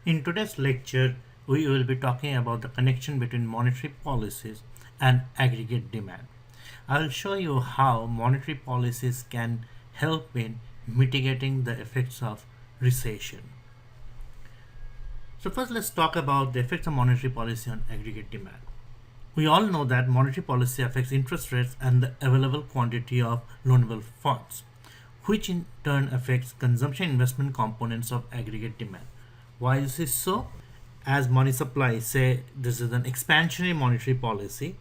In today's lecture, we will be talking about the connection between monetary policies and aggregate demand. I will show you how monetary policies can help in mitigating the effects of recession. So first let's talk about the effects of monetary policy on aggregate demand. We all know that monetary policy affects interest rates and the available quantity of loanable funds, which in turn affects consumption investment components of aggregate demand. Why is this so? As money supply say this is an expansionary monetary policy.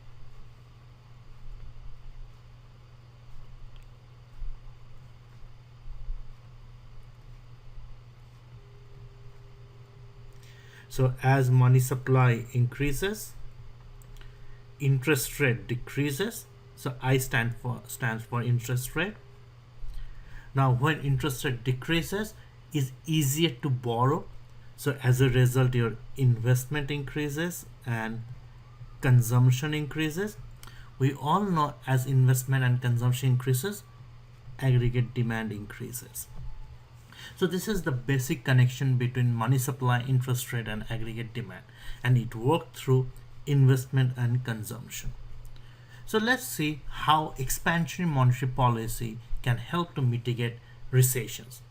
So as money supply increases, interest rate decreases. So I stands for interest rate. Now when interest rate decreases, it's easier to borrow. So as a result, your investment increases and consumption increases. We all know as investment and consumption increases, aggregate demand increases. So this is the basic connection between money supply, interest rate and aggregate demand, and it works through investment and consumption. So let's see how expansionary monetary policy can help to mitigate recessions.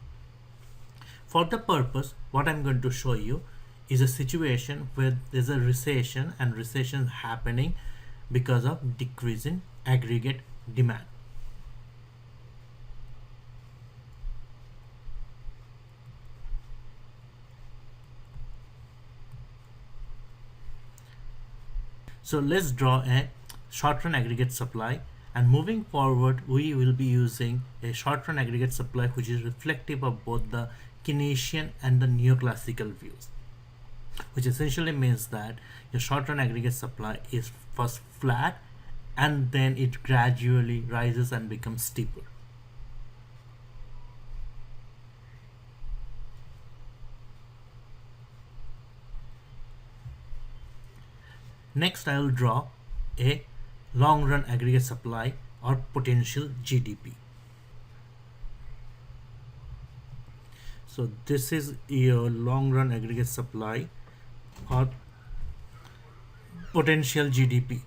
For the purpose, what I'm going to show you is a situation where there's a recession and recession happening because of decrease in aggregate demand. So let's draw a short-run aggregate supply, and moving forward we will be using a short-run aggregate supply which is reflective of both the Keynesian and the neoclassical views, which essentially means that your short-run aggregate supply is first flat and then it gradually rises and becomes steeper. Next, I will draw a long-run aggregate supply or potential GDP. So this is your long-run aggregate supply or potential GDP.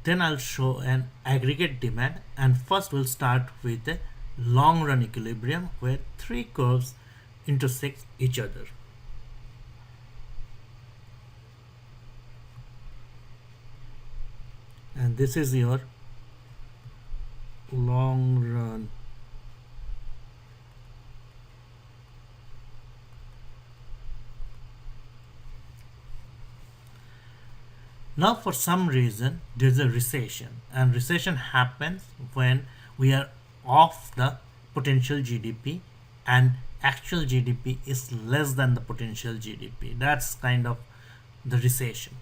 Then I'll show an aggregate demand, and first we'll start with a long run equilibrium where three curves intersect each other. And this is your long run Now for some reason there's a recession, and recession happens when we are off the potential GDP and actual GDP is less than the potential GDP. That's kind of the recession.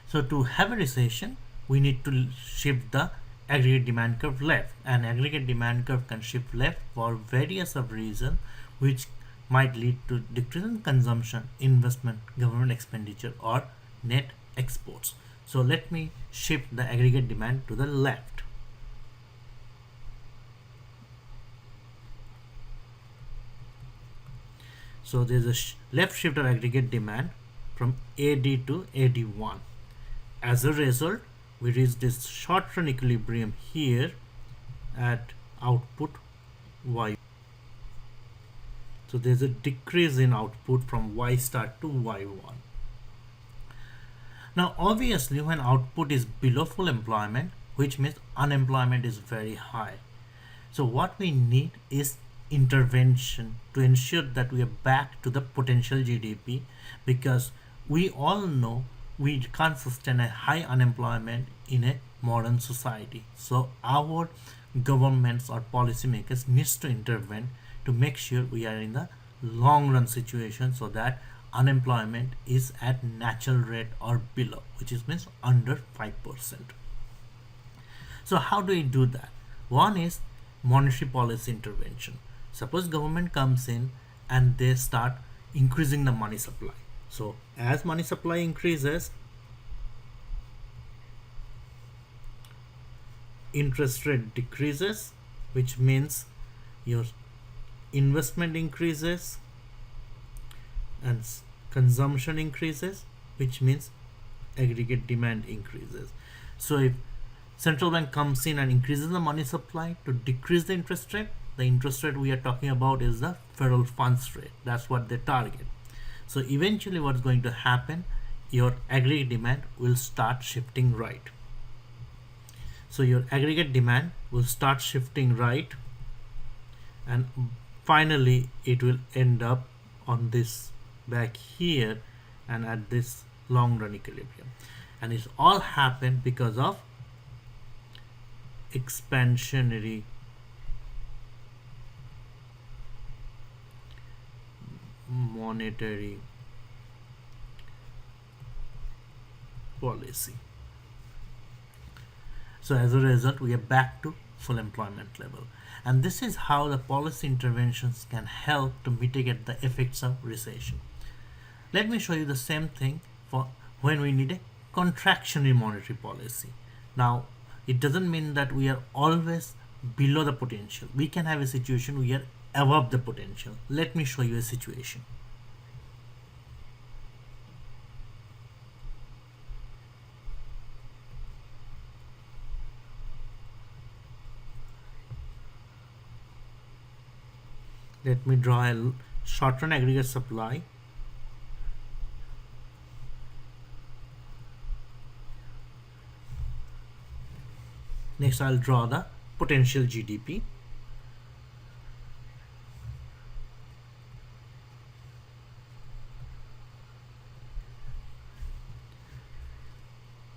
So to have a recession, we need to shift the aggregate demand curve left, and aggregate demand curve can shift left for various of reasons which might lead to decrease in consumption, investment, government expenditure or net exports. So let me shift the aggregate demand to the left. So there's a left shift of aggregate demand from AD to AD1. As a result, we reach this short run equilibrium here at output Y. So there's a decrease in output from Y star to Y1. Now obviously when output is below full employment, which means unemployment is very high. So what we need is intervention to ensure that we are back to the potential GDP, because we all know we can't sustain a high unemployment in a modern society. So our governments or policymakers needs to intervene to make sure we are in the long run situation so that unemployment is at natural rate or below, which is means under 5%. So how do we do that? One is monetary policy intervention. Suppose government comes in and they start increasing the money supply. So as money supply increases, interest rate decreases, which means your investment increases, and consumption increases, which means aggregate demand increases. So if central bank comes in and increases the money supply to decrease the interest rate we are talking about is the federal funds rate. That's what they target. So eventually what's going to happen, your aggregate demand will start shifting right. So your aggregate demand will start shifting right, and finally it will end up on this back here and at this long run equilibrium. And it's all happened because of expansionary monetary policy. So as a result, we are back to full employment level. And this is how the policy interventions can help to mitigate the effects of recession. Let me show you the same thing for when we need a contractionary monetary policy. Now, it doesn't mean that we are always below the potential. We can have a situation we are above the potential. Let me show you a situation. Let me draw a short-run aggregate supply. Next, I'll draw the potential GDP.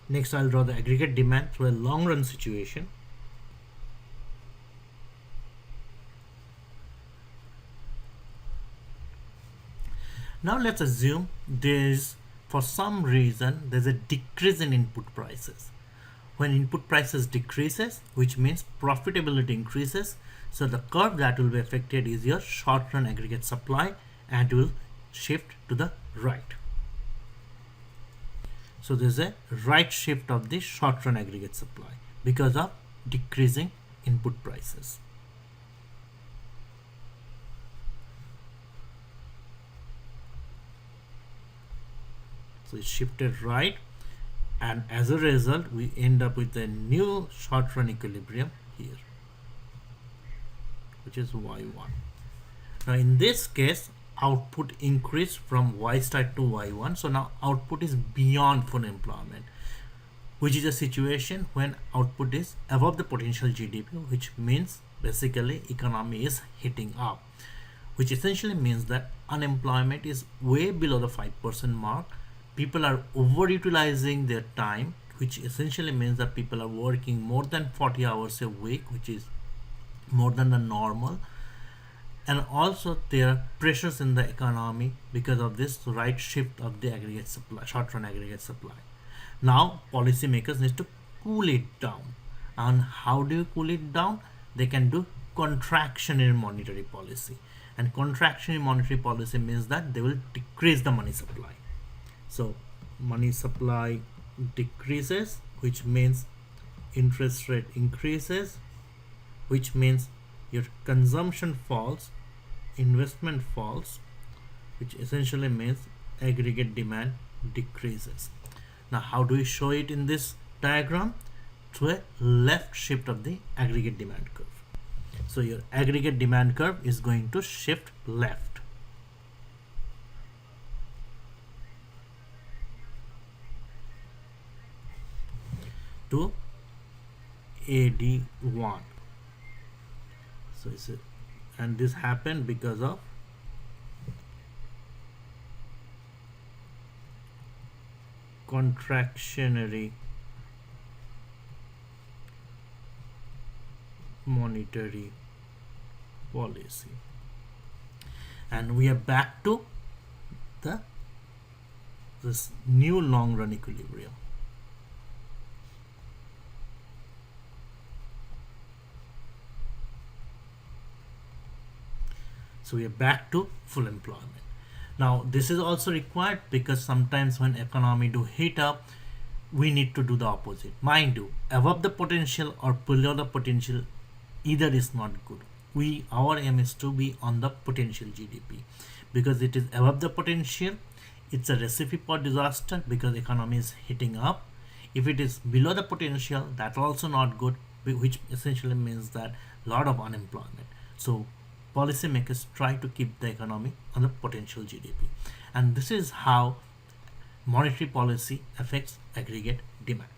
Next, I'll draw the aggregate demand through a long-run situation. Now let's assume for some reason there's a decrease in input prices. When input prices decreases, which means profitability increases, so the curve that will be affected is your short-run aggregate supply, and will shift to the right. So there's a right shift of the short-run aggregate supply because of decreasing input prices. So it's shifted right, and as a result we end up with a new short-run equilibrium here, which is y1. Now in this case, output increased from y star to y1, so now output is beyond full employment, which is a situation when output is above the potential GDP, which means basically economy is hitting up, which essentially means that unemployment is way below the 5% mark. People are overutilizing their time, which essentially means that people are working more than 40 hours a week, which is more than the normal. And also there are pressures in the economy because of this right shift of the aggregate supply, short-run aggregate supply. Now policymakers need to cool it down. And how do you cool it down? They can do contractionary monetary policy. And contractionary monetary policy means that they will decrease the money supply. So money supply decreases, which means interest rate increases, which means your consumption falls, investment falls, which essentially means aggregate demand decreases. Now how do we show it in this diagram? Through a left shift of the aggregate demand curve. So your aggregate demand curve is going to shift left. To AD1. So it's and this happened because of contractionary monetary policy. And we are back to this new long run equilibrium. So we are back to full employment. Now this is also required because sometimes when economy do heat up, we need to do the opposite. Mind you, above the potential or below the potential, either is not good. Our aim is to be on the potential GDP, because it is above the potential, it's a recipe for disaster because economy is hitting up. If it is below the potential, that's also not good, which essentially means that lot of unemployment. So policymakers try to keep the economy on the potential GDP, and this is how monetary policy affects aggregate demand.